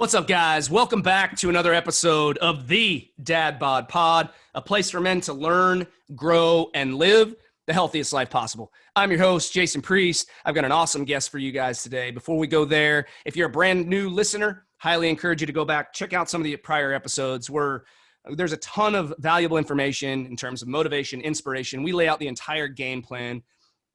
What's up, guys? Welcome back to another episode of the Dad Bod Pod, a place for men to learn, grow, and live the healthiest life possible. I'm your host, Jason Priest. I've got an awesome guest for you guys today. Before we go there, if you're a brand new listener, highly encourage you to go back, check out some of the prior episodes where there's a ton of valuable information in terms of motivation, inspiration. We lay out the entire game plan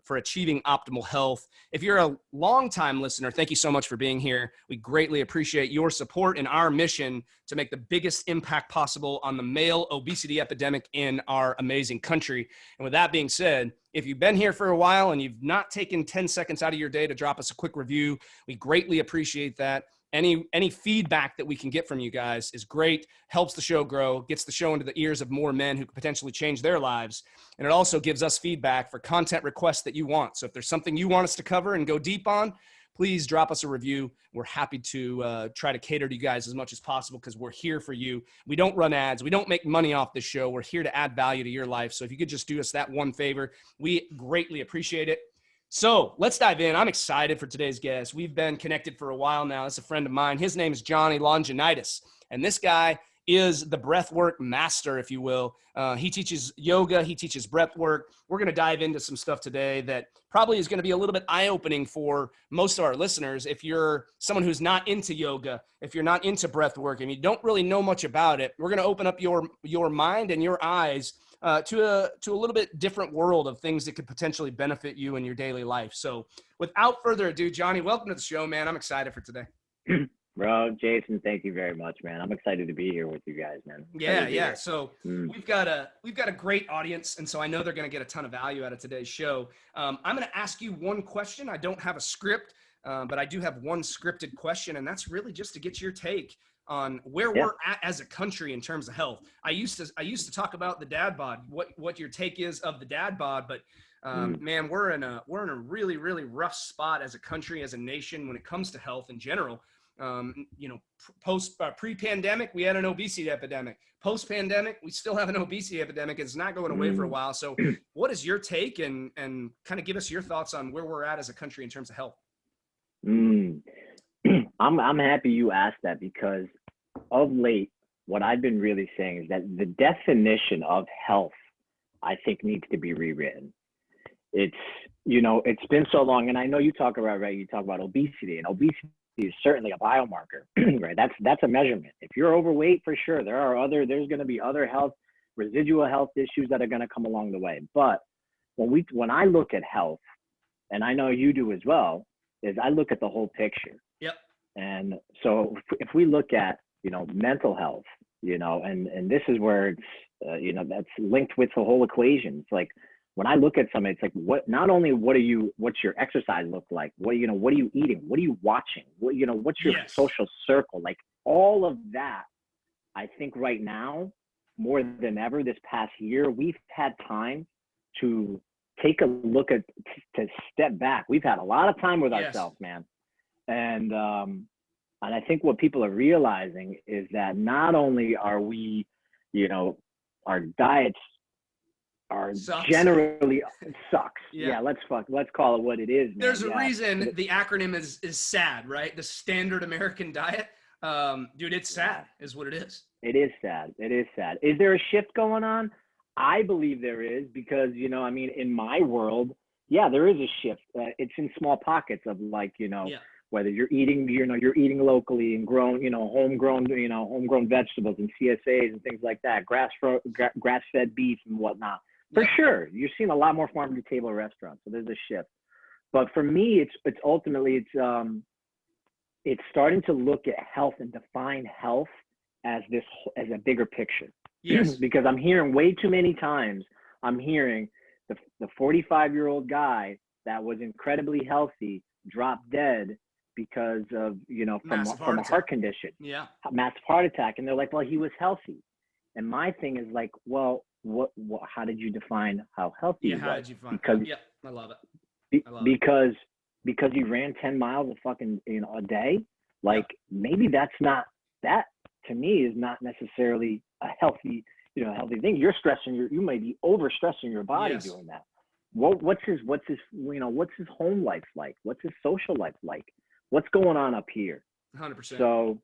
for achieving optimal health. If you're a longtime listener, thank you so much for being here. We greatly appreciate your support in our mission to make the biggest impact possible on the male obesity epidemic in our amazing country. And with that being said, if you've been here for a while and you've not taken 10 seconds out of your day to drop us a quick review, we greatly appreciate that. Any feedback that we can get from you guys is great, helps the show grow, gets the show into the ears of more men who could potentially change their lives. And it also gives us feedback for content requests that you want. So if there's something you want us to cover and go deep on, please drop us a review. We're happy to try to cater to you guys as much as possible because we're here for you. We don't run ads. We don't make money off this show. We're here to add value to your life. So if you could just do us that one favor, we greatly appreciate it. So let's dive in. I'm excited for today's guest. We've been connected for a while now. It's a friend of mine. His name is Johnny Longinidis. And this guy is the breathwork master, if you will. He teaches yoga. He teaches breathwork. We're going to dive into some stuff today that probably is going to be a little bit eye-opening for most of our listeners. If you're someone who's not into yoga, if you're not into breathwork, and you don't really know much about it, we're going to open up your mind and your eyes to a little bit different world of things that could potentially benefit you in your daily life. So without further ado, Johnny, welcome to the show, man. I'm excited for today. Bro, Jason, thank you very much, man. I'm excited to be here with you guys, man. Yeah. So we've got a great audience, and so I know they're going to get a ton of value out of today's show. I'm going to ask you one question. I don't have a script, but I do have one scripted question, and that's really just to get your take on where we're at as a country in terms of health. I used to talk about the Dad Bod, what your take is of the Dad Bod, but man, we're in a really, really rough spot as a country, as a nation when it comes to health in general. Pre-pandemic, we had an obesity epidemic. Post-pandemic, we still have an obesity epidemic. It's not going away for a while. So what is your take and kind of give us your thoughts on where we're at as a country in terms of health? I'm happy you asked that because of late, what I've been really saying is that the definition of health, I think, needs to be rewritten. It's been so long, and I know you talk about obesity, and obesity is certainly a biomarker, right? That's a measurement. If you're overweight, for sure, there's going to be other residual health issues that are going to come along the way. But when I look at health, and I know you do as well, is I look at the whole picture. Yep. And so if we look at, mental health, and this is where it's, that's linked with the whole equation. It's like, when I look at something, it's like, what's your exercise look like? What are you eating? What are you watching? What's your social circle? Like all of that, I think right now, more than ever this past year, we've had time to take a look to step back. We've had a lot of time with ourselves, man. And I think what people are realizing is that not only are we, our diets are generally sucks. Yeah, let's call it what it is, man. There's a reason the acronym is SAD, right? The Standard American Diet. Dude, it's sad is what it is. It is sad. Is there a shift going on? I believe there is because, in my world, there is a shift. It's in small pockets of whether you're eating locally and grown, homegrown vegetables and CSAs and things like that, grass-fed beef and whatnot. For sure, you're seeing a lot more farm-to-table restaurants, so there's a shift. But for me, it's ultimately it's starting to look at health and define health as a bigger picture. Yes. Because I'm hearing way too many times. I'm hearing the 45-year-old guy that was incredibly healthy drop dead because of from a heart condition, massive heart attack, and they're like, well, he was healthy. And my thing is like, well, what how did you define how healthy he was? How did you find? Because I love it. Because he ran 10 miles a day. Like maybe that to me is not necessarily a healthy thing. You're stressing you may be overstressing your body doing that. What's his home life like? What's his social life like? What's going on up here? 100%. So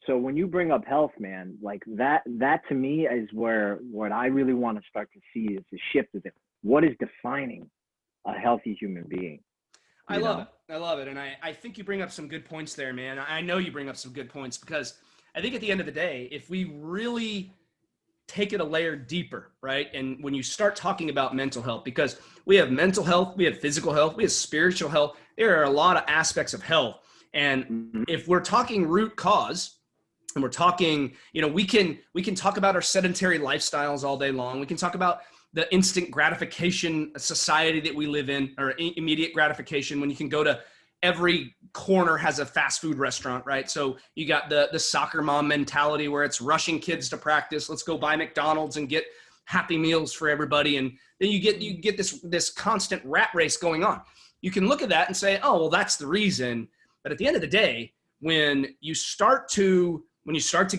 So when you bring up health, man, like that to me is where what I really want to start to see is the shift is it what is defining a healthy human being. I love it. I love it. And I think you bring up some good points there, man. I know you bring up some good points because I think at the end of the day, if we really take it a layer deeper, right? And when you start talking about mental health, because we have mental health, we have physical health, we have spiritual health, there are a lot of aspects of health. And if we're talking root cause, and we're talking, we can talk about our sedentary lifestyles all day long. We can talk about the instant gratification society that we live in, or immediate gratification, when you can go to every corner has a fast food restaurant, right? So you got the soccer mom mentality where it's rushing kids to practice. Let's go buy McDonald's and get Happy Meals for everybody. And then you get this constant rat race going on. You can look at that and say, oh, well, that's the reason. But at the end of the day, when you start to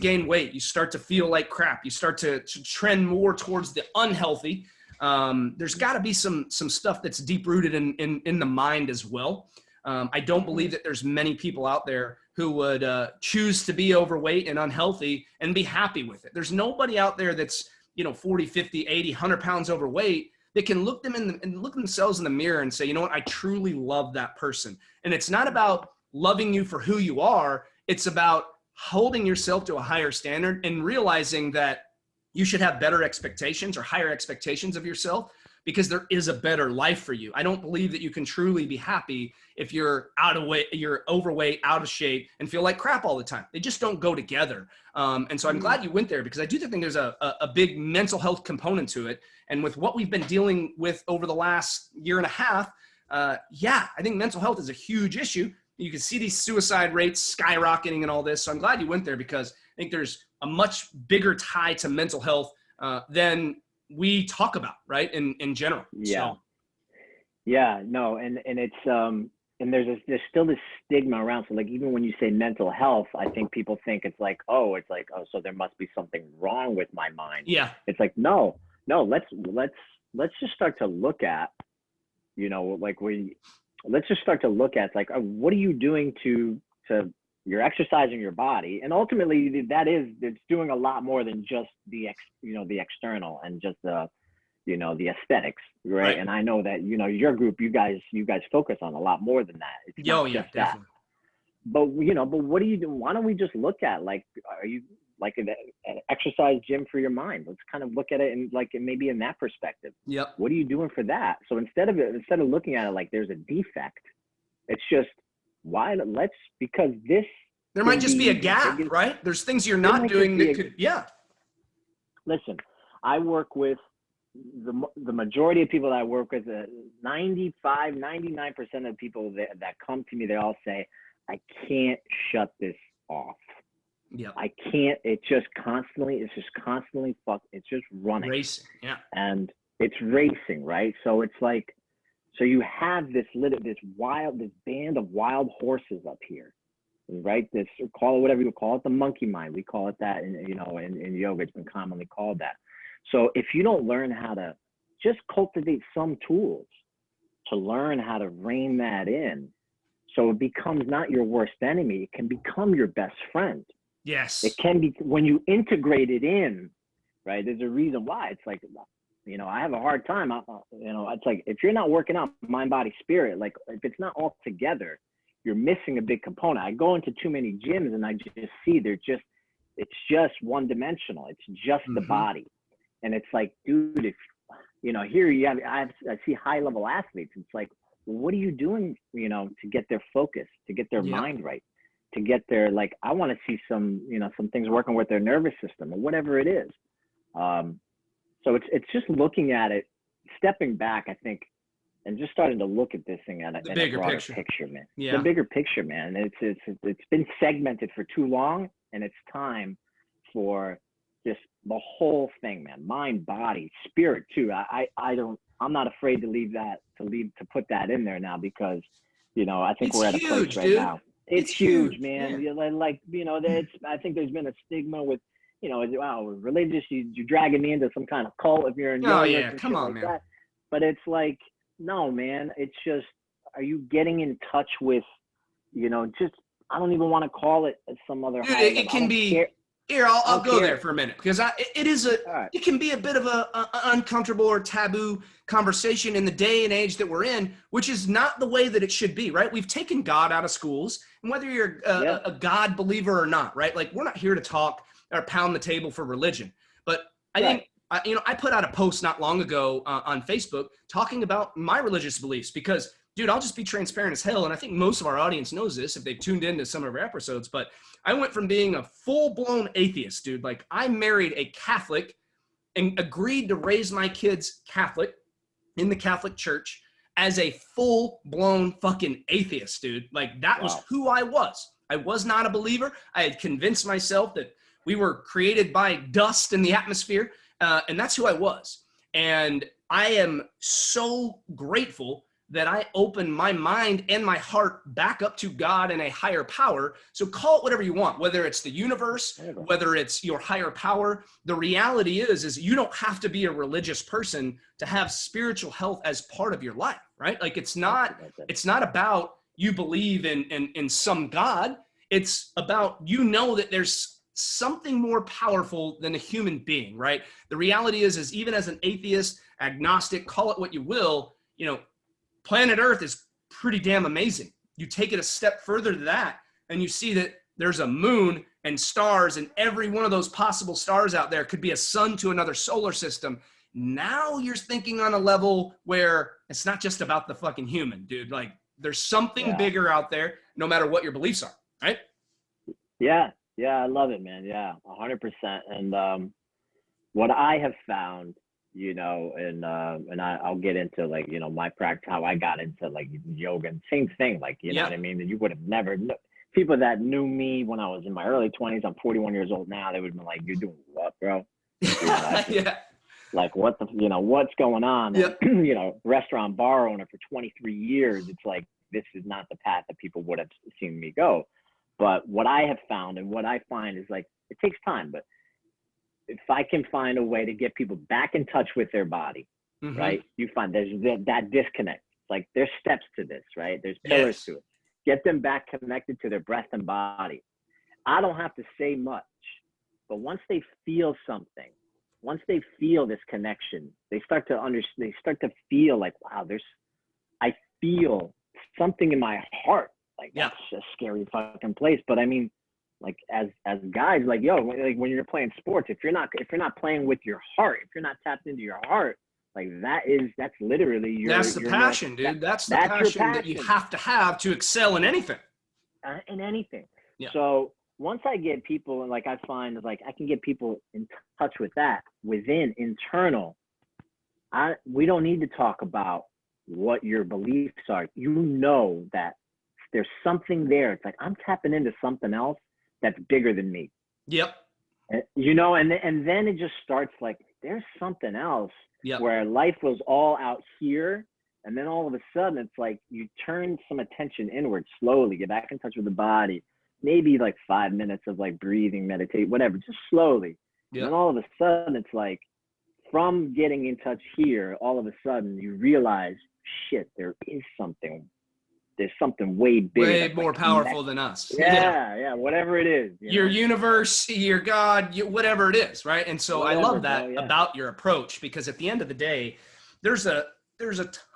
gain weight, you start to feel like crap, you start to trend more towards the unhealthy. There's got to be some stuff that's deep rooted in the mind as well. I don't believe that there's many people out there who would choose to be overweight and unhealthy and be happy with it. There's nobody out there that's 40, 50, 80, 100 pounds overweight that can look themselves in the mirror and say, you know what, I truly love that person. And it's not about loving you for who you are. It's about holding yourself to a higher standard and realizing that you should have better expectations or higher expectations of yourself, because there is a better life for you. I don't believe that you can truly be happy if you're you're overweight, out of shape, and feel like crap all the time. They just don't go together. And so I'm glad you went there, because I do think there's a big mental health component to it. And with what we've been dealing with over the last year and a half, I think mental health is a huge issue. You can see these suicide rates skyrocketing and all this. So I'm glad you went there, because I think there's a much bigger tie to mental health than we talk about, right? In general. Yeah. So. Yeah, no. And it's, and there's still this stigma around. So like, even when you say mental health, I think people think it's like, oh, so there must be something wrong with my mind. Yeah. It's like, no, let's just start to look at, let's just start to look at like, what are you doing to you're exercising your body, and ultimately it's doing a lot more than just the external and just the aesthetics, right? And I know that your group, you guys focus on a lot more than that. It's not just that. But what do you do? Why don't we just look at, like, are you like an exercise gym for your mind? Let's kind of look at it and maybe in that perspective. Yep. What are you doing for that? So instead of looking at it like there's a defect, it's just because this, there might just be a gap, right? There's things you're not doing that could, Listen, I work with the majority of people that I work with, 99% of people that come to me, they all say, I can't shut this off. Yeah. I can't, it's just constantly running. Racing, yeah. And it's racing, right? So it's like, so you have this band of wild horses up here, right? Call it whatever you call it, the monkey mind. We call it that in yoga. It's been commonly called that. So if you don't learn how to just cultivate some tools to learn how to rein that in, so it becomes not your worst enemy, it can become your best friend. Yes. It can be, when you integrate it in, right? There's a reason why. It's like, I have a hard time. It's like, if you're not working out mind, body, spirit, like if it's not all together, you're missing a big component. I go into too many gyms and I just see it's just one dimensional. It's just the body. And it's like, dude, if, here you have, I see high level athletes. It's like, what are you doing, to get their focus, to get their mind right, to get their, like, I want to see some things working with their nervous system or whatever it is. So it's just looking at it, stepping back, I think, and just starting to look at this thing at a bigger broader picture, man. Yeah. The bigger picture, man. It's been segmented for too long, and it's time for just the whole thing, man. Mind, body, spirit too. I'm not afraid to put that in there now, because, I think we're at a place right now. It's huge, man. Yeah. I think there's been a stigma with, wow, religious, you're dragging me into some kind of cult if you're in yoga. Oh yeah, come on, man. That. But it's like, no, man, it's just, are you getting in touch with, just I don't even want to call it some other. Dude, it can be. Here, I'll go there for a minute because it can be a bit of a uncomfortable or taboo conversation in the day and age that we're in, which is not the way that it should be, right? We've taken God out of schools, and whether you're a God believer or not, right? Like, we're not here to talk or pound the table for religion, but I think, I put out a post not long ago on Facebook talking about my religious beliefs because, dude, I'll just be transparent as hell. And I think most of our audience knows this if they've tuned into some of our episodes, but I went from being a full-blown atheist, dude. Like, I married a Catholic and agreed to raise my kids Catholic in the Catholic Church as a full-blown fucking atheist, dude. Like, that was who I was. I was not a believer. I had convinced myself that we were created by dust in the atmosphere, and that's who I was. And I am so grateful that I open my mind and my heart back up to God and a higher power. So call it whatever you want, whether it's the universe, whether it's your higher power. The reality is you don't have to be a religious person to have spiritual health as part of your life, right? Like, it's not about you believe in some God. It's about, that there's something more powerful than a human being, right? The reality is even as an atheist, agnostic, call it what you will, planet Earth is pretty damn amazing. You take it a step further to that, and you see that there's a moon and stars, and every one of those possible stars out there could be a sun to another solar system. Now you're thinking on a level where it's not just about the fucking human, dude. Like, there's something bigger out there, no matter what your beliefs are, right? Yeah, I love it, man. Yeah, 100%. And what I have found, and I'll get into, like, my practice, how I got into, like, yoga, and same thing, like, you know what I mean? That you would have never, people that knew me when I was in my early 20s, I'm 41 years old now, they would have been like, you're doing what, bro? Like, what the, what's going on? And, restaurant bar owner for 23 years. It's like, this is not the path that people would have seen me go. But what I have found and what I find is, like, it takes time, but if I can find a way to get people back in touch with their body, right? You find there's that disconnect. Like, there's steps to this, right? There's pillars to it. Get them back connected to their breath and body. I don't have to say much, but once they feel something, once they feel this connection, they start to understand, they start to feel like, wow, I feel something in my heart. Like, that's a scary fucking place. But I mean, like, as guys, like, like, when you're playing sports, if you're not playing with your heart, if you're not tapped into your heart, like, that's literally that's the passion, dude. That's the passion that you have to excel in anything. Yeah. So once I get people, and, like, I find, like, I can get people in touch with that within internal. We don't need to talk about what your beliefs are. That there's something there. It's like, I'm tapping into something else that's bigger than me. Yep. And then it just starts, like, there's something else where life was all out here. And then all of a sudden it's like, you turn some attention inward slowly, get back in touch with the body, maybe like 5 minutes of, like, breathing, meditate, whatever, just slowly. Yep. And then all of a sudden it's like, from getting in touch here, all of a sudden you realize, shit, there's something way bigger. Way more powerful than us. Yeah, whatever it is. Your universe, your God, whatever it is, right? And so I love that about your approach, because at the end of the day, there's a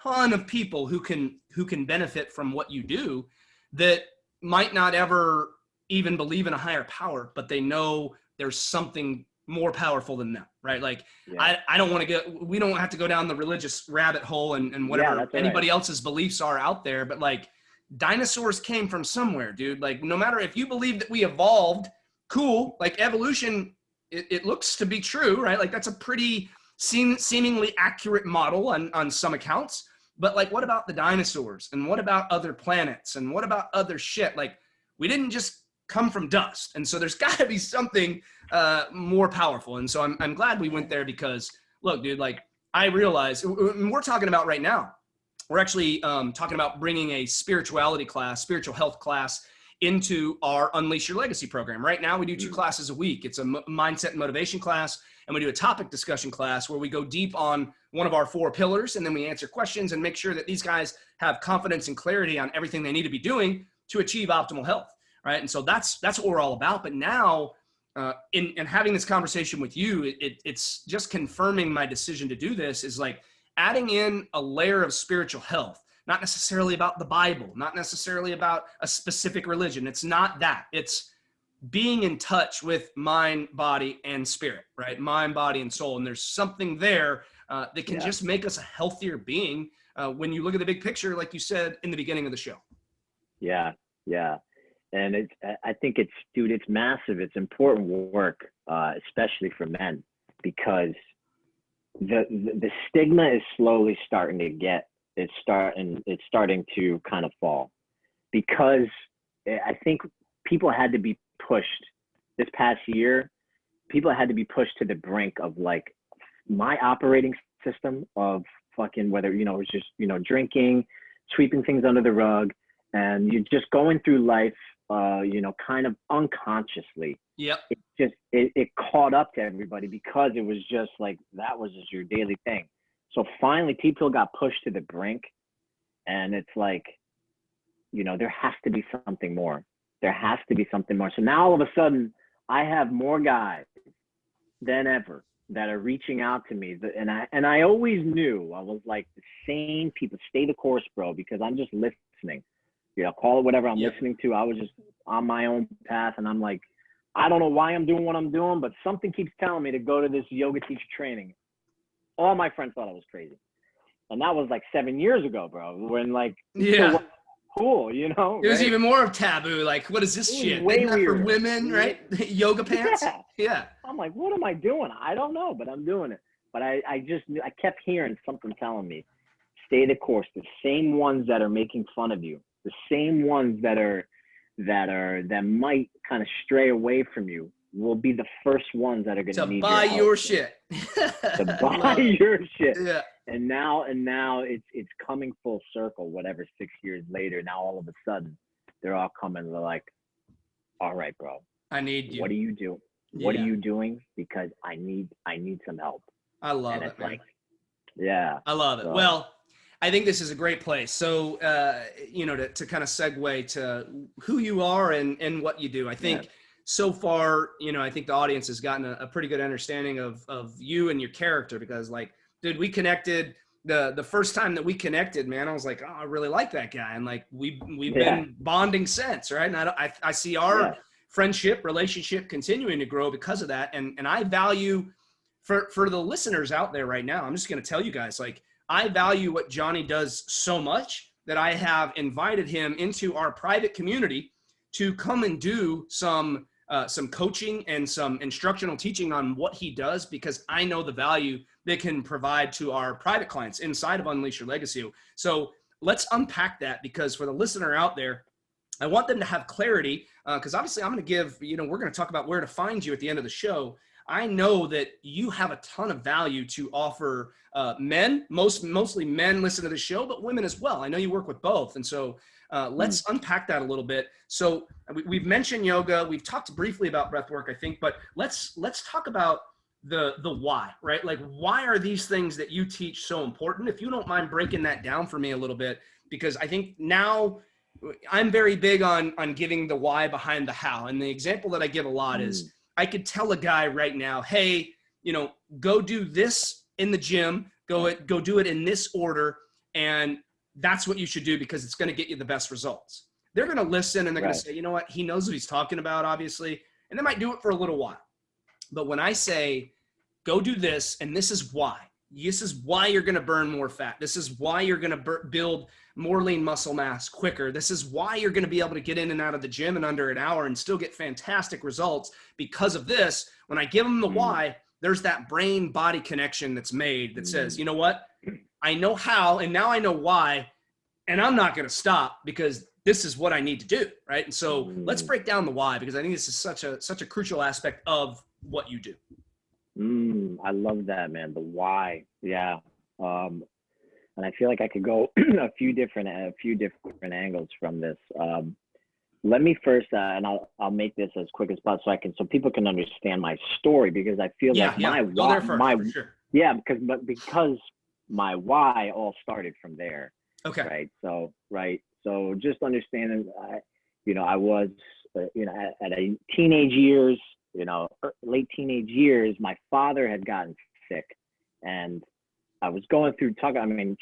ton of people who can benefit from what you do that might not ever even believe in a higher power, but they know there's something more powerful than them, right? Like, we don't have to go down the religious rabbit hole and whatever anybody else's beliefs are out there, but, like, dinosaurs came from somewhere, dude. Like, no matter if you believe that we evolved, cool. Like, evolution, it looks to be true, right? Like, that's a pretty seemingly accurate model on some accounts. But, like, what about the dinosaurs? And what about other planets? And what about other shit? Like, we didn't just come from dust. And so there's got to be something more powerful. And so I'm glad we went there, because, look, dude, like, I realize we're talking about right now, we're actually talking about bringing a spiritual health class into our Unleash Your Legacy program. Right now we do 2 classes a week. It's a mindset and motivation class, and we do a topic discussion class where we go deep on one of our 4 pillars, and then we answer questions and make sure that these guys have confidence and clarity on everything they need to be doing to achieve optimal health. right? And so that's what we're all about. But now, in having this conversation with you, it's just confirming my decision to do this, is like adding in a layer of spiritual health, not necessarily about the Bible, not necessarily about a specific religion. It's not that. It's being in touch with mind, body, and spirit, right? Mind, body, and soul. And there's something there that can just make us a healthier being when you look at the big picture, like you said in the beginning of the show. Yeah, yeah. And I think dude, it's massive. It's important work, especially for men, because the stigma is slowly starting to it's starting to kind of fall, because I think people had to be pushed this past year. People had to be pushed to the brink of like my operating system of fucking, whether, it was just, drinking, sweeping things under the rug, and you're just going through life, kind of unconsciously. Yep. It caught up to everybody, because it was just like, that was just your daily thing. So finally people got pushed to the brink, and it's like, there has to be something more. There has to be something more. So now all of a sudden I have more guys than ever that are reaching out to me. And I always knew, I was like, the same people, stay the course, bro, because I'm just listening. Call it whatever I'm listening to. I was just on my own path, and I'm like, I don't know why I'm doing what I'm doing, but something keeps telling me to go to this yoga teacher training. All my friends thought I was crazy. And that was like 7 years ago, bro, when like, cool, It was even more of taboo. Like, what is this shit? Way Isn't that weird. for women, right? Yoga pants? Yeah. I'm like, what am I doing? I don't know, but I'm doing it. But I kept hearing something telling me, stay the course. The same ones that are making fun of you, the same ones that might kind of stray away from you, will be the first ones that are going to need buy your shit. To buy your shit. Yeah. And now it's coming full circle. Whatever, 6 years later, now all of a sudden they're all coming. They're like, all right, bro, I need you. What do you do? What are you doing? Because I need some help. I love it, man. Like, yeah, I love it. So, well, I think this is a great place. So, to kind of segue to who you are and what you do. I think so far, I think the audience has gotten a pretty good understanding of you and your character, because like, dude, we connected the first time that we connected, man. I was like, oh, I really like that guy. And like, we've been bonding since, right? And I see our friendship, relationship continuing to grow because of that. And I value, for the listeners out there right now, I'm just going to tell you guys, like, I value what Johnny does so much that I have invited him into our private community to come and do some coaching and some instructional teaching on what he does, because I know the value they can provide to our private clients inside of Unleash Your Legacy. So let's unpack that, because for the listener out there, I want them to have clarity, because obviously I'm going to give, we're going to talk about where to find you at the end of the show. I know that you have a ton of value to offer men, mostly men listen to the show, but women as well. I know you work with both. And so let's unpack that a little bit. So we've mentioned yoga. We've talked briefly about breath work, I think, but let's talk about the why, right? Like, why are these things that you teach so important? If you don't mind breaking that down for me a little bit, because I think now I'm very big on giving the why behind the how. And the example that I give a lot is, I could tell a guy right now, hey, go do this in the gym, go do it in this order, and that's what you should do because it's going to get you the best results. They're going to listen and they're going to say, you know what, he knows what he's talking about, obviously, and they might do it for a little while. But when I say, go do this, and this is why you're going to burn more fat. This is why you're going to build more lean muscle mass quicker. This is why you're going to be able to get in and out of the gym in under an hour and still get fantastic results because of this. When I give them the why, there's that brain body connection that's made that says, you know what, I know how, and now I know why, and I'm not going to stop because this is what I need to do. Right. And so let's break down the why, because I think this is such a crucial aspect of what you do. I love that, man. The why. Yeah. And I feel like I could go a few different angles from this. Let me first, and I'll make this as quick as possible so people can understand my story, because I feel like my why, because my why all started from there. Okay. Right. So just understanding, I was you know, at a teenage years, you know, late teenage years, my father had gotten sick, and I was going through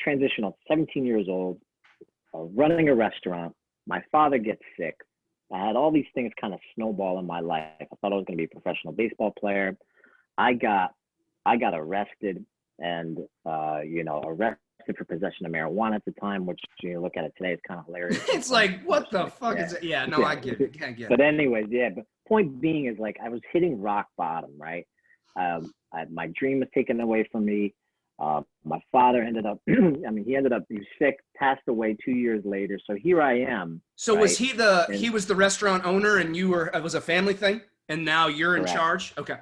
transitional, 17 years old, running a restaurant. My father gets sick. I had all these things kind of snowball in my life. I thought I was going to be a professional baseball player. I got arrested, and arrested for possession of marijuana at the time, which you look at it today, is kind of hilarious. It's like, what the fuck is it? Yeah, no, I get it. I get it. But anyways, yeah. But point being is, like, I was hitting rock bottom, right? My dream was taken away from me. My father ended up, he was sick, passed away 2 years later. So here I am. So right? was he was the restaurant owner, and it was a family thing, and now you're in charge? Okay.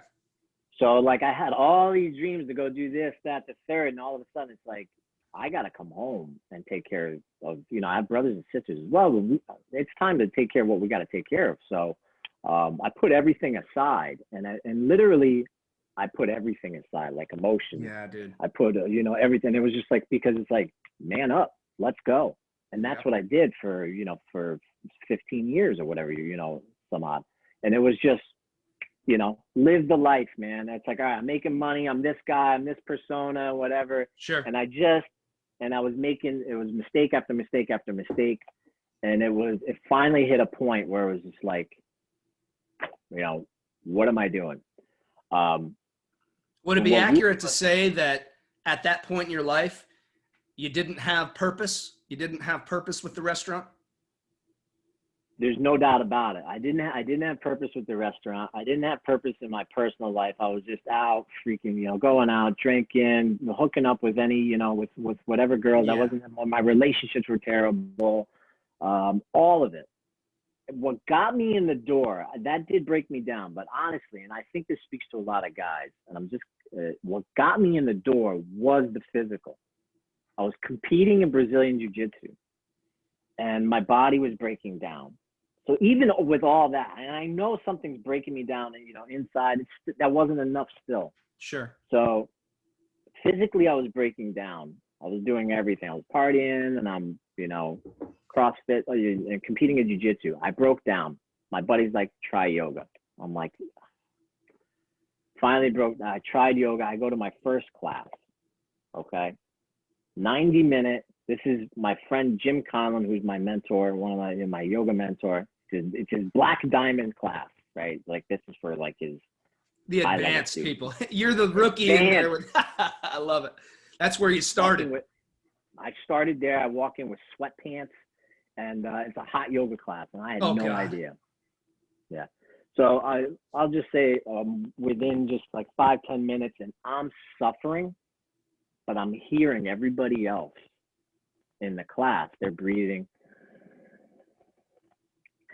So, like, I had all these dreams to go do this, that, the third, and all of a sudden it's like, I got to come home and take care of, I have brothers and sisters as well. It's time to take care of what we got to take care of. So I put everything aside, and literally I put everything aside, like emotions. Yeah, dude. I put, everything. It was just like, because it's like, man up, let's go. And that's what I did for 15 years or whatever, some odd. And it was just, live the life, man. It's like, all right, I'm making money. I'm this guy, I'm this persona, whatever. Sure. And I was making, it was mistake after mistake after mistake. And it finally hit a point where it was just like, what am I doing? Would it be accurate to say that at that point in your life, you didn't have purpose? You didn't have purpose with the restaurant? There's no doubt about it. I didn't have purpose with the restaurant. I didn't have purpose in my personal life. I was just out freaking, going out, drinking, hooking up with any, with whatever girl. That wasn't, my relationships were terrible. All of it. What got me in the door, that did break me down, but honestly, and I think this speaks to a lot of guys, and what got me in the door was the physical. I was competing in Brazilian Jiu-Jitsu, and my body was breaking down. So even with all that, and I know something's breaking me down, inside, that wasn't enough still. Sure. So physically, I was breaking down. I was doing everything. I was partying, and I'm, CrossFit and competing in Jiu-Jitsu. I broke down. My buddy's like, try yoga. I'm like, finally I tried yoga. I go to my first class. Okay. 90-minute. This is my friend Jim Conlon, who's my mentor, one of my yoga mentor. It's his Black Diamond class, right? Like, this is for like the advanced people. You're the rookie in there. I love it. That's where you started. I started there. I walk in with sweatpants, and it's a hot yoga class, and I had no idea. Yeah. So I'll just say within just like 5-10 minutes, and I'm suffering, but I'm hearing everybody else in the class. They're breathing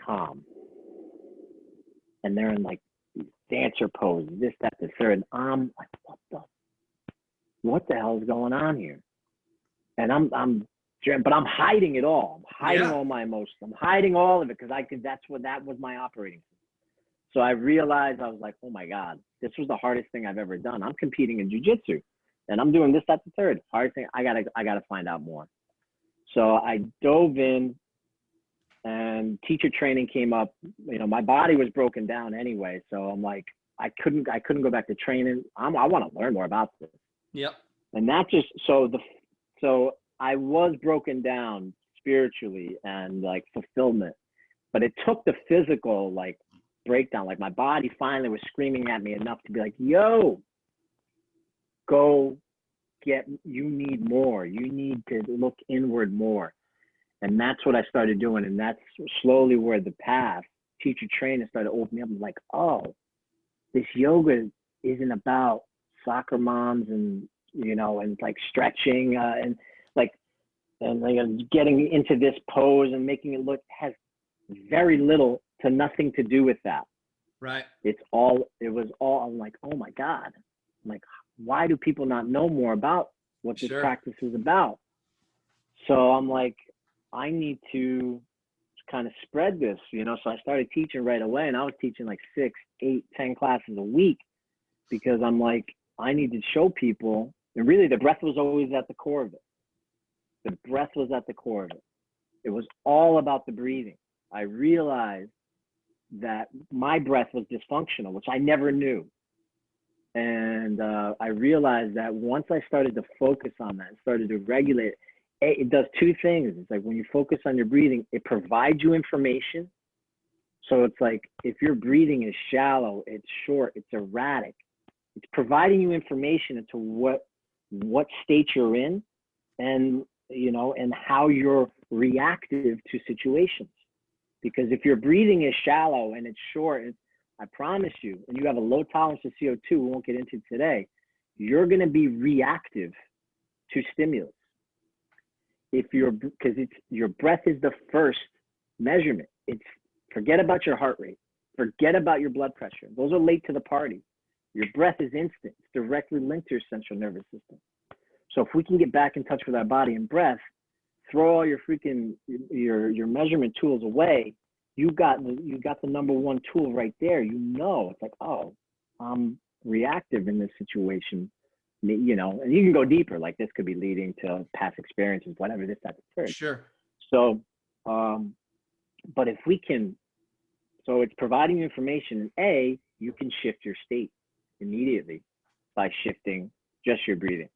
calm, and they're in like dancer poses, this, that, the third. And I'm like, what the hell is going on here? And I'm hiding it all. I'm hiding all my emotions. I'm hiding all of it because that was my operating system. So I realized, I was like, oh my God, this was the hardest thing I've ever done. I'm competing in jiu-jitsu, and I'm doing this, that, the third. Hardest thing. I gotta find out more. So I dove in, and teacher training came up. My body was broken down anyway. So I'm like, I couldn't go back to training. I want to learn more about this. Yep. And that just, so I was broken down spiritually and like fulfillment, but it took the physical like breakdown. Like, my body finally was screaming at me enough to be like, yo, you need more. You need to look inward more. And that's what I started doing. And that's slowly where the path, teacher training, started opening up. I'm like, oh, this yoga isn't about soccer moms and, and like stretching and getting into this pose and making it look, has very little to nothing to do with that. Right. It was all, I'm like, oh my God. I'm like, why do people not know more about what this practice is about? So I'm like, I need to kind of spread this, so I started teaching right away, and I was teaching like 6, 8, 10 classes a week, because I'm like, I need to show people. And really, the breath was always at the core of it. The breath was at the core of it. It was all about the breathing. I realized that my breath was dysfunctional, which I never knew. And I realized that once I started to focus on that and started to regulate it does two things. It's like when you focus on your breathing, it provides you information. So it's like if your breathing is shallow, it's short, it's erratic, it's providing you information into what state you're in, and and how you're reactive to situations. Because if your breathing is shallow and it's short, I promise you, and you have a low tolerance to CO2, we won't get into today, you're going to be reactive to stimulus. Because your breath is the first measurement. Forget about your heart rate, forget about your blood pressure. Those are late to the party. Your breath is instant. It's directly linked to your central nervous system. So if we can get back in touch with our body and breath, throw all your your measurement tools away, you got the number one tool right there. It's like, oh, I'm reactive in this situation, and you can go deeper. Like this could be leading to past experiences, whatever, this, that, the third. Sure. So, but if we can, so it's providing you information, and you can shift your state immediately by shifting just your breathing.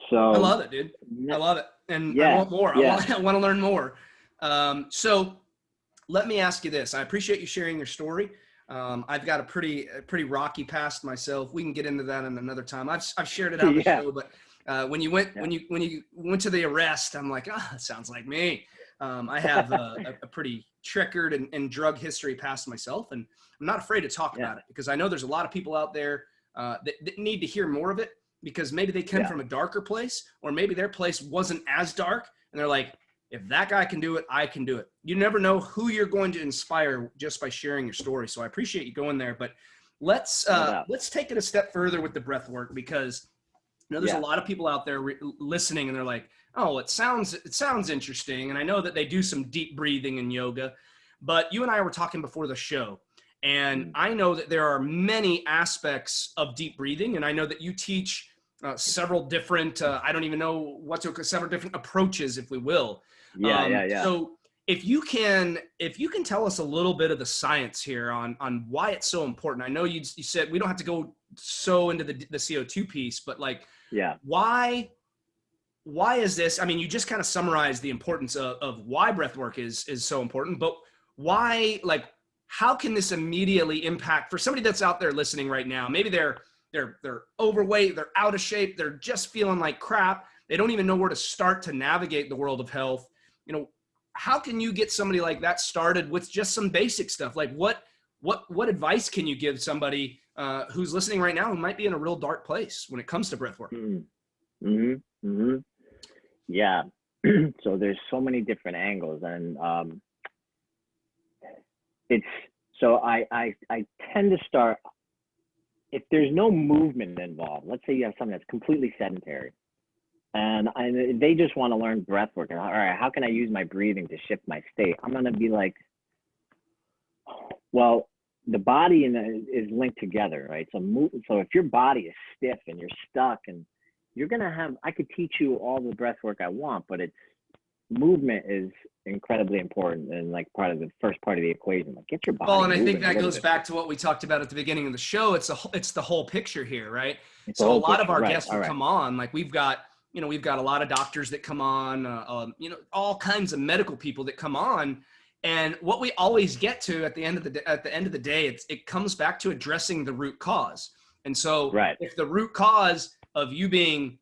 So I love it, dude. I love it. And I want more. I want to learn more. So let me ask you this. I appreciate you sharing your story. I've got a pretty rocky past myself. We can get into that in another time. I've shared it on the show, but when you went to the arrest, I'm like, that sounds like me. I have a pretty checkered and drug history past myself, and I'm not afraid to talk about it because I know there's a lot of people out there that need to hear more of it, because maybe they come from a darker place, or maybe their place wasn't as dark, and they're like, if that guy can do it, I can do it. You never know who you're going to inspire just by sharing your story. So I appreciate you going there, but let's take it a step further with the breath work, because there's a lot of people out there listening, and they're like, oh, it sounds interesting. And I know that they do some deep breathing in yoga, but you and I were talking before the show, and I know that there are many aspects of deep breathing. And I know that you teach several different, I don't even know several different approaches, if we will. So if you can tell us a little bit of the science here on why it's so important. I know you said we don't have to go so into the CO2 piece, but like, why is this? I mean, you just kind of summarized the importance of why breath work is so important, but why, like, how can this immediately impact for somebody that's out there listening right now? Maybe they're overweight, they're out of shape, they're just feeling like crap. They don't even know where to start to navigate the world of health. How can you get somebody like that started with just some basic stuff? Like what advice can you give somebody who's listening right now who might be in a real dark place when it comes to breath work? Yeah. So there's so many different angles, and I tend to start, if there's no movement involved. Let's say you have something that's completely sedentary, and they just want to learn breath work. All right, how can I use my breathing to shift my state? I'm going to be like, well, the body is linked together, right? So if your body is stiff and you're stuck, and I could teach you all the breath work I want, but movement is incredibly important and like part of the first part of the equation. Like, get your body Well, and moving. I think that goes back to what we talked about at the beginning of the show. It's the whole picture here, right? So a lot of our guests will come on, like we've got a lot of doctors that come on, all kinds of medical people that come on. And what we always get to at the end of the day, it comes back to addressing the root cause. And so if the root cause of you being,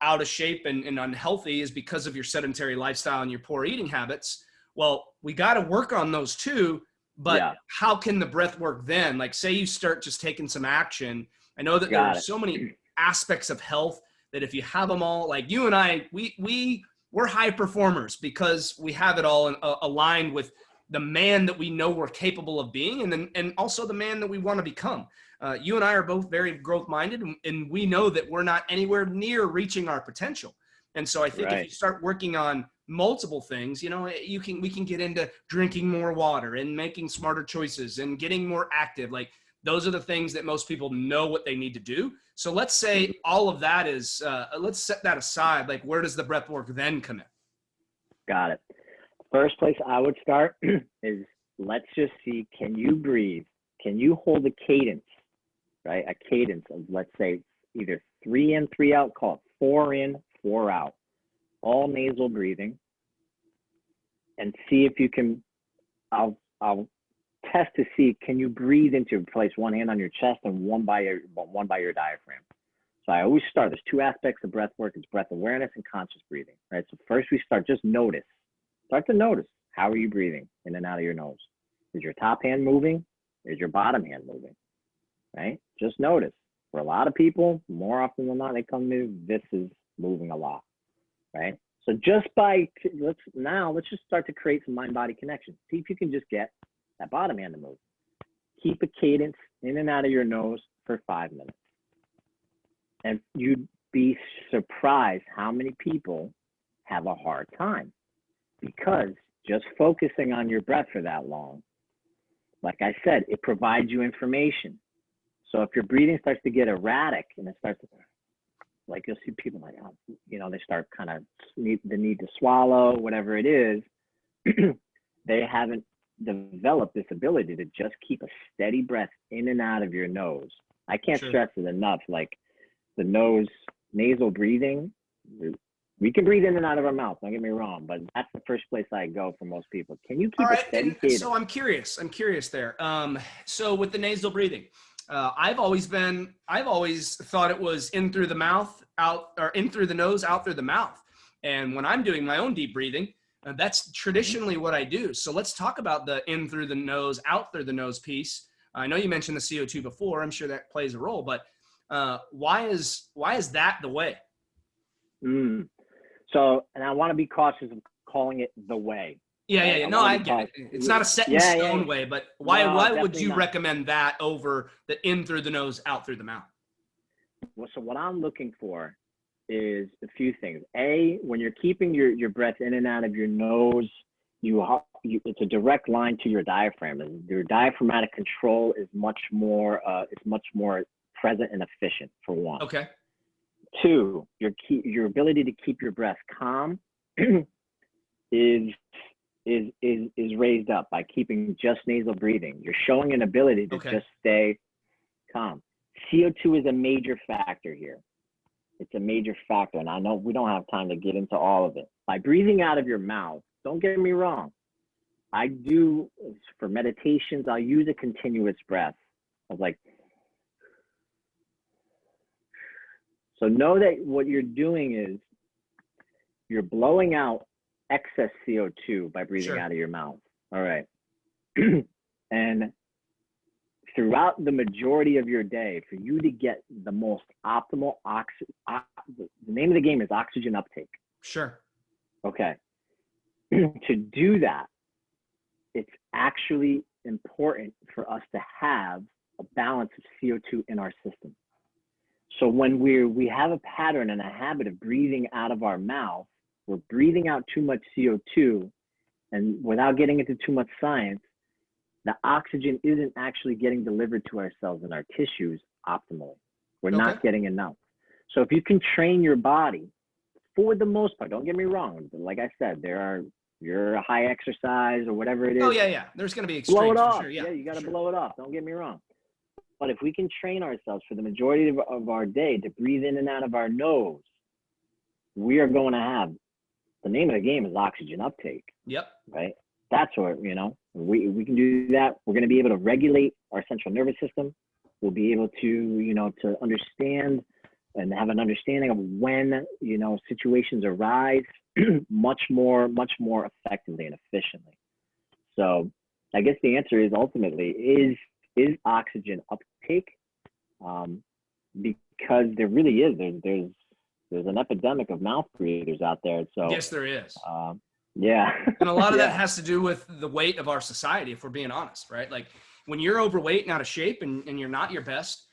out of shape and unhealthy is because of your sedentary lifestyle and your poor eating habits, well, we got to work on those too. But how can the breath work then? Like, say you start just taking some action. I know that there are so many aspects of health that if you have them all, like you and I, we're high performers because we have it all aligned with the man that we know we're capable of being, and also the man that we want to become. You and I are both very growth-minded, and we know that we're not anywhere near reaching our potential. And so I think if you start working on multiple things, we can get into drinking more water and making smarter choices and getting more active. Like, those are the things that most people know what they need to do. So let's say all of that is, let's set that aside. Like, where does the breath work then come in? Got it. First place I would start is let's just see, can you breathe? Can you hold a cadence, right? A cadence of, let's say, either 3 in, 3 out, call it 4 in, 4 out, all nasal breathing, and see if you can, I'll test to see, can you breathe into, place one hand on your chest and one by your diaphragm. So I always start, there's 2 aspects of breath work. It's breath awareness and conscious breathing, right? So first we start, just notice, start to notice, how are you breathing in and out of your nose? Is your top hand moving? Is your bottom hand moving, right? Just notice. For a lot of people, more often than not, they come to, this is moving a lot, right? So just by, let's just start to create some mind-body connection. See if you can just get that bottom hand to move. Keep a cadence in and out of your nose for 5 minutes. And you'd be surprised how many people have a hard time, because just focusing on your breath for that long, like I said, it provides you information. So if your breathing starts to get erratic and it starts to, like, you'll see people like, oh, you know, they start kind of the need to swallow, whatever it is, they haven't developed this ability to just keep a steady breath in and out of your nose. I can't stress it enough. Like the nose, nasal breathing, we can breathe in and out of our mouth, don't get me wrong, but that's the first place I go for most people. Can you keep a steady cadence? So I'm curious there. So with the nasal breathing, I've always thought it was in through the mouth, out, or in through the nose, out through the mouth. And when I'm doing my own deep breathing, that's traditionally what I do. So let's talk about the in through the nose, out through the nose piece. I know you mentioned the CO2 before. I'm sure that plays a role, but why is that the way? So, and I want to be cautious of calling it the way. Yeah. No, I get it. It's not a set in stone way, but why would you recommend that over the in through the nose, out through the mouth? Well, so what I'm looking for is a few things. A, when you're keeping your breath in and out of your nose, it's a direct line to your diaphragm. Your diaphragmatic control is much more present and efficient, for one. Okay. 2, your ability to keep your breath calm is raised up by keeping just nasal breathing. You're showing an ability to just stay calm. CO2 is a major factor here. It's a major factor, and I know we don't have time to get into all of it. By breathing out of your mouth, don't get me wrong, I do, for meditations, I'll use a continuous breath. I was like, so know that what you're doing is you're blowing out excess CO2 by breathing out of your mouth. All right. And throughout the majority of your day, for you to get the most optimal the name of the game is oxygen uptake. Sure. Okay. To do that, it's actually important for us to have a balance of CO2 in our system. So when we have a pattern and a habit of breathing out of our mouth, we're breathing out too much CO2, and without getting into too much science, the oxygen isn't actually getting delivered to our cells and our tissues optimally. We're not getting enough. So if you can train your body, for the most part, don't get me wrong, like I said, you're a high exercise or whatever it is. Oh yeah. There's going to be extremes. Blow it off. Sure. Yeah, you got to blow it off. Don't get me wrong. But if we can train ourselves for the majority of our day to breathe in and out of our nose, we are going to have, the name of the game is oxygen uptake. Yep. Right? That's what, we can do that. We're going to be able to regulate our central nervous system. We'll be able to, to understand and have an understanding of when, situations arise much more effectively and efficiently. So I guess the answer is ultimately is oxygen uptake, because there really is, there's an epidemic of mouth breathers out there. So yes, there is. Yeah. And a lot of that has to do with the weight of our society, if we're being honest, right? Like when you're overweight and out of shape and you're not your best,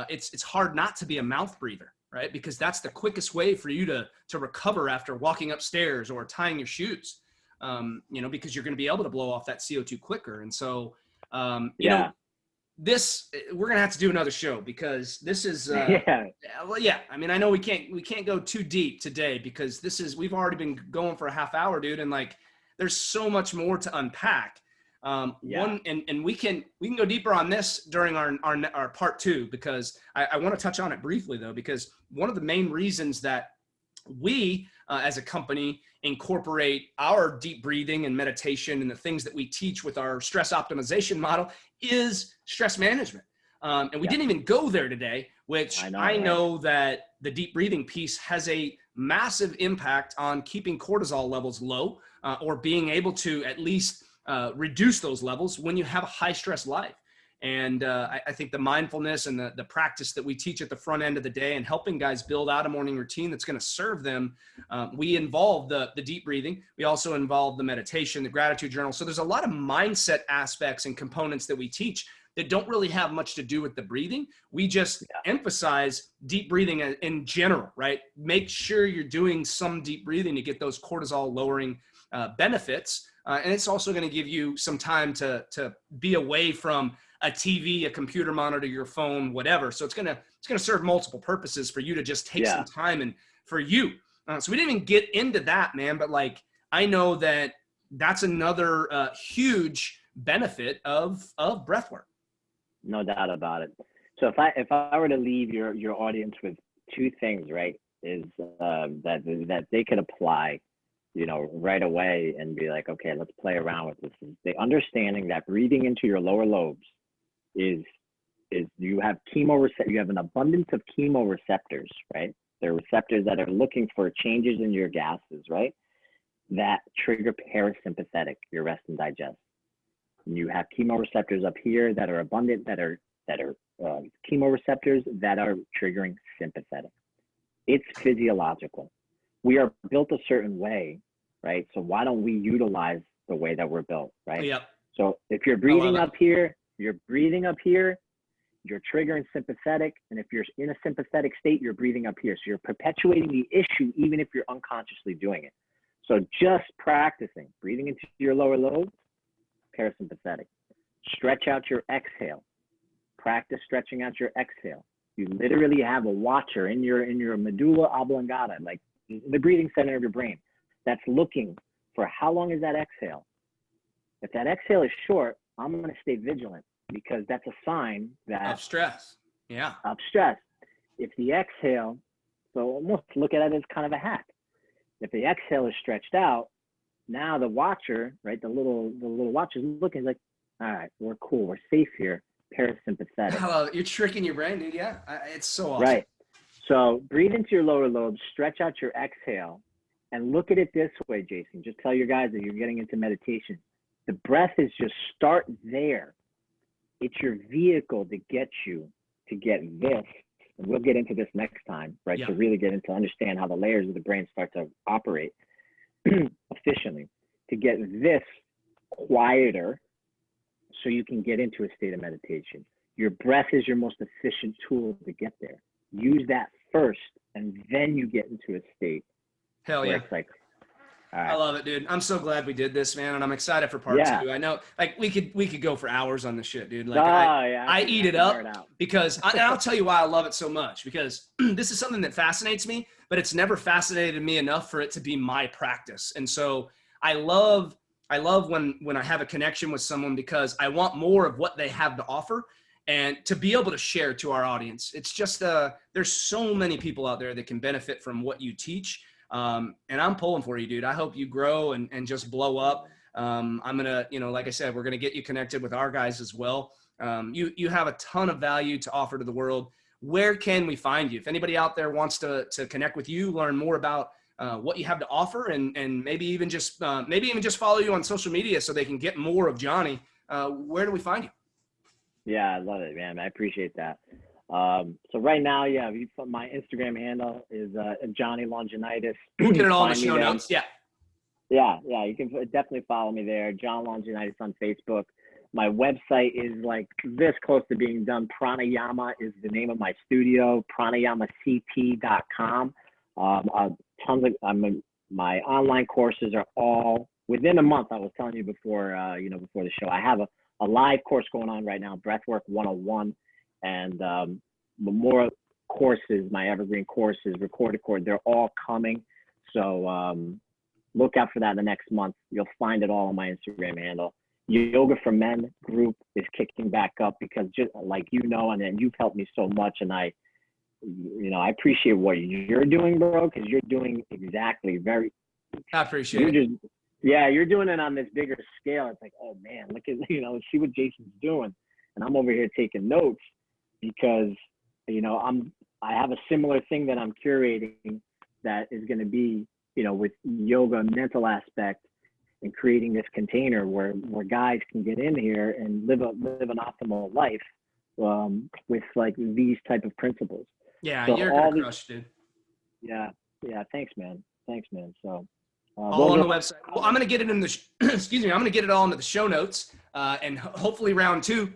it's hard not to be a mouth breather, right? Because that's the quickest way for you to recover after walking upstairs or tying your shoes, because you're going to be able to blow off that CO2 quicker. And so, we're going to have to do another show, because this is, I mean, I know we can't go too deep today, because we've already been going for a half hour, dude. And like, there's so much more to unpack. One, and we can go deeper on this during our part 2, because I want to touch on it briefly though, because one of the main reasons that we as a company incorporate our deep breathing and meditation and the things that we teach with our stress optimization model is stress management. And we didn't even go there today, which I know that the deep breathing piece has a massive impact on keeping cortisol levels low, or being able to at least reduce those levels when you have a high stress life. And I think the mindfulness and the practice that we teach at the front end of the day and helping guys build out a morning routine that's going to serve them, we involve the deep breathing. We also involve the meditation, the gratitude journal. So there's a lot of mindset aspects and components that we teach that don't really have much to do with the breathing. We just emphasize deep breathing in general, right? Make sure you're doing some deep breathing to get those cortisol lowering benefits. And it's also going to give you some time to be away from a TV, a computer monitor, your phone, whatever. So it's going to serve multiple purposes for you to just take some time and for you. So we didn't even get into that, man. But like, I know that that's another huge benefit of breath work. No doubt about it. So if I were to leave your audience with 2 things, right, is that they could apply, right away and be like, okay, let's play around with this. Is the understanding that breathing into your lower lobes is you have you have an abundance of chemoreceptors, right? They're receptors that are looking for changes in your gases, right? That trigger parasympathetic, your rest and digest. And you have chemoreceptors up here that are abundant, that are chemoreceptors that are triggering sympathetic. It's physiological. We are built a certain way, right? So why don't we utilize the way that we're built, right? Yep. So if you're breathing up here, you're triggering sympathetic. And if you're in a sympathetic state, you're breathing up here. So you're perpetuating the issue, even if you're unconsciously doing it. So just practicing breathing into your lower lobes, parasympathetic. Stretch out your exhale. Practice stretching out your exhale. You literally have a watcher in your medulla oblongata, like the breathing center of your brain, that's looking for how long is that exhale. If that exhale is short, I'm going to stay vigilant, because that's a sign that of stress. Yeah. Of stress. If the exhale, so almost look at it as kind of a hack. If the exhale is stretched out, now the watcher, right, the little watcher is looking like, all right, we're cool, we're safe here, parasympathetic. I love it. You're tricking your brain, dude. Yeah, it's so awesome. Right. So breathe into your lower lobes, stretch out your exhale, and look at it this way, Jason. Just tell your guys that you're getting into meditation. The breath is just start there. It's your vehicle to get you to get this. And we'll get into this next time, right? To really get into understand how the layers of the brain start to operate efficiently, to get this quieter so you can get into a state of meditation. Your breath is your most efficient tool to get there. Use that first, and then you get into a state. Hell yeah. It's like, all right. I love it, dude. I'm so glad we did this, man, and I'm excited for part 2. I know, like, we could go for hours on this shit, dude. Like, I eat it up because, and I'll tell you why I love it so much, because this is something that fascinates me, but it's never fascinated me enough for it to be my practice. And so I love when I have a connection with someone, because I want more of what they have to offer and to be able to share to our audience. It's just, there's so many people out there that can benefit from what you teach. And I'm pulling for you, dude. I hope you grow and just blow up. I'm going to, like I said, we're going to get you connected with our guys as well. You have a ton of value to offer to the world. Where can we find you? If anybody out there wants to connect with you, learn more about what you have to offer, and maybe even just follow you on social media so they can get more of Johnny, where do we find you? Yeah, I love it, man. I appreciate that. So right now, my Instagram handle is Johnny Longinidis. We'll get it all in the show notes. Yeah, you can definitely follow me there. John Longinidis on Facebook. My website is like this close to being done. Pranayama is the name of my studio. PranayamaCT.com. My online courses are all within a month. I was telling you before the show. I have a live course going on right now, Breathwork 101, and more courses, my evergreen courses, recorded course, they're all coming. So look out for that in the next month. You'll find it all on my Instagram handle. Yoga for Men group is kicking back up because just like, and then you've helped me so much. And I appreciate what you're doing, bro, because you're doing exactly I appreciate it. You're doing it on this bigger scale. It's like, oh man, look at, see what Jason's doing. And I'm over here taking notes because, I have a similar thing that I'm curating that is going to be, with yoga mental aspect and creating this container where guys can get in here and live an optimal life with like these type of principles. Yeah, so you're going to crush, dude. Yeah. Thanks, man. So all on the website. Well, I'm going to get it in the, excuse me, I'm going to get it all into the show notes. And hopefully round 2,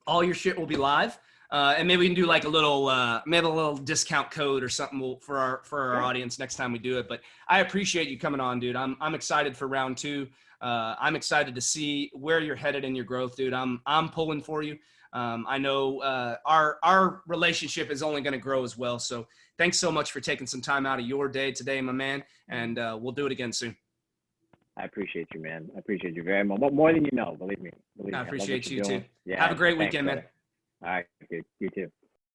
all your shit will be live. And maybe we can do like a little discount code or something for our audience next time we do it. But I appreciate you coming on, dude. I'm excited for round 2. I'm excited to see where you're headed in your growth, dude. I'm pulling for you. I know our relationship is only going to grow as well. So thanks so much for taking some time out of your day today, my man. And we'll do it again soon. I appreciate you, man. I appreciate you very much. More than you know, believe me. I appreciate you too. Yeah, have a great weekend, man. All right, dude. You too.